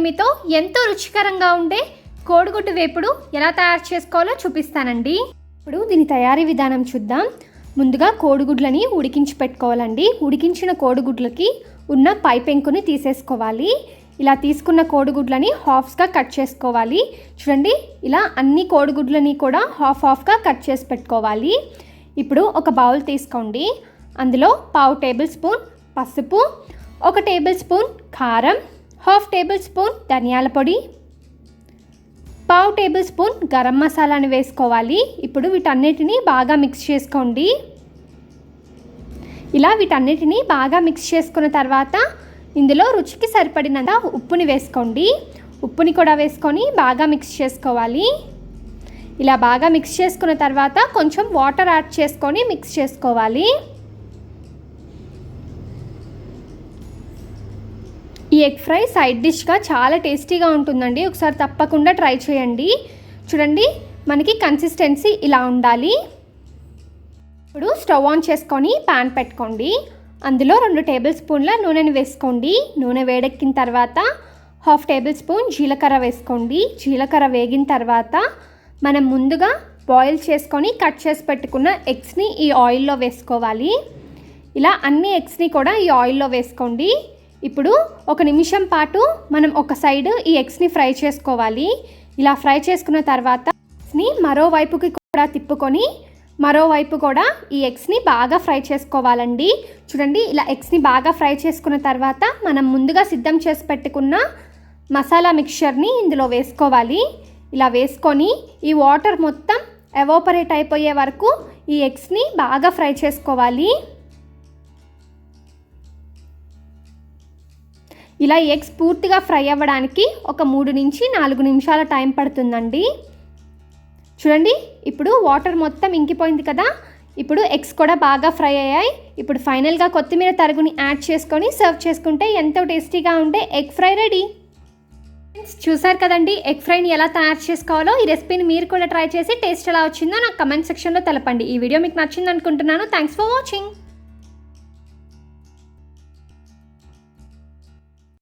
మీతో ఎంతో రుచికరంగా ఉండే కోడిగుడ్డు వేపుడు ఎలా తయారు చేసుకోవాలో చూపిస్తానండి. ఇప్పుడు దీని తయారీ విధానం చూద్దాం. ముందుగా కోడిగుడ్లని ఉడికించి పెట్టుకోవాలండి. ఉడికించిన కోడిగుడ్లకి ఉన్న పై పెంకుని తీసేసుకోవాలి. ఇలా తీసుకున్న కోడిగుడ్లని హాఫ్స్గా కట్ చేసుకోవాలి. చూడండి, ఇలా అన్ని కోడిగుడ్లని కూడా హాఫ్గా కట్ చేసి పెట్టుకోవాలి. ఇప్పుడు ఒక బౌల్ తీసుకోండి. అందులో 1/2 టేబుల్ స్పూన్ పసుపు, 1 టేబుల్ స్పూన్ కారం, 1/2 టేబుల్ స్పూన్ ధనియాల పొడి, 1/2 టేబుల్ స్పూన్ గరం మసాలాని వేసుకోవాలి. ఇప్పుడు వీటన్నిటిని బాగా మిక్స్ చేసుకోండి. ఇలా వీటన్నిటిని బాగా మిక్స్ చేసుకున్న తర్వాత ఇందులో రుచికి సరిపడినంత ఉప్పుని వేసుకోండి. ఉప్పుని కూడా వేసుకొని బాగా మిక్స్ చేసుకోవాలి. ఇలా బాగా మిక్స్ చేసుకున్న తర్వాత కొంచెం వాటర్ యాడ్ చేసుకొని మిక్స్ చేసుకోవాలి. ఈ ఎగ్ ఫ్రై సైడ్ డిష్గా చాలా టేస్టీగా ఉంటుందండి. ఒకసారి తప్పకుండా ట్రై చేయండి. చూడండి, మనకి కన్సిస్టెన్సీ ఇలా ఉండాలి. ఇప్పుడు స్టవ్ ఆన్ చేసుకొని ప్యాన్ పెట్టుకోండి. అందులో 2 టేబుల్ స్పూన్ల నూనెని వేసుకోండి. నూనె వేడెక్కిన తర్వాత 1/2 టేబుల్ స్పూన్ జీలకర్ర వేసుకోండి. జీలకర్ర వేగిన తర్వాత మనం ముందుగా బాయిల్ చేసుకొని కట్ చేసి పెట్టుకున్న ఎగ్స్ని ఈ ఆయిల్లో వేసుకోవాలి. ఇలా అన్ని ఎగ్స్ని కూడా ఈ ఆయిల్లో వేసుకోండి. ఇప్పుడు 1 నిమిషం పాటు మనం ఒక సైడ్ ఈ ఎగ్స్ని ఫ్రై చేసుకోవాలి. ఇలా ఫ్రై చేసుకున్న తర్వాత ఎగ్స్ని మరోవైపుకి కూడా తిప్పుకొని మరోవైపు కూడా ఈ ఎగ్స్ని బాగా ఫ్రై చేసుకోవాలండి. చూడండి, ఇలా ఎగ్స్ని బాగా ఫ్రై చేసుకున్న తర్వాత మనం ముందుగా సిద్ధం చేసి పెట్టుకున్న మసాలా మిక్చర్ని ఇందులో వేసుకోవాలి. ఇలా వేసుకొని ఈ వాటర్ మొత్తం ఎవాపరేట్ అయిపోయే వరకు ఈ ఎగ్స్ని బాగా ఫ్రై చేసుకోవాలి. ఇలా ఎగ్స్ పూర్తిగా ఫ్రై అవ్వడానికి ఒక 3 నుంచి 4 నిమిషాల టైం పడుతుందండి. చూడండి, ఇప్పుడు వాటర్ మొత్తం ఇంకిపోయింది కదా. ఇప్పుడు ఎగ్స్ కూడా బాగా ఫ్రై అయ్యాయి. ఇప్పుడు ఫైనల్గా కొత్తిమీర తరుగుని యాడ్ చేసుకొని సర్వ్ చేసుకుంటే ఎంతో టేస్టీగా ఉండే ఎగ్ ఫ్రై రెడీ. చూసారు కదండి, ఎగ్ ఫ్రైని ఎలా తయారు చేసుకోవాలో. ఈ రెసిపీని మీరు కూడా ట్రై చేసి టేస్ట్ ఎలా వచ్చిందో నాకు కమెంట్ సెక్షన్లో తెలపండి. ఈ వీడియో మీకు నచ్చింది అనుకుంటున్నాను. Thanks for watching.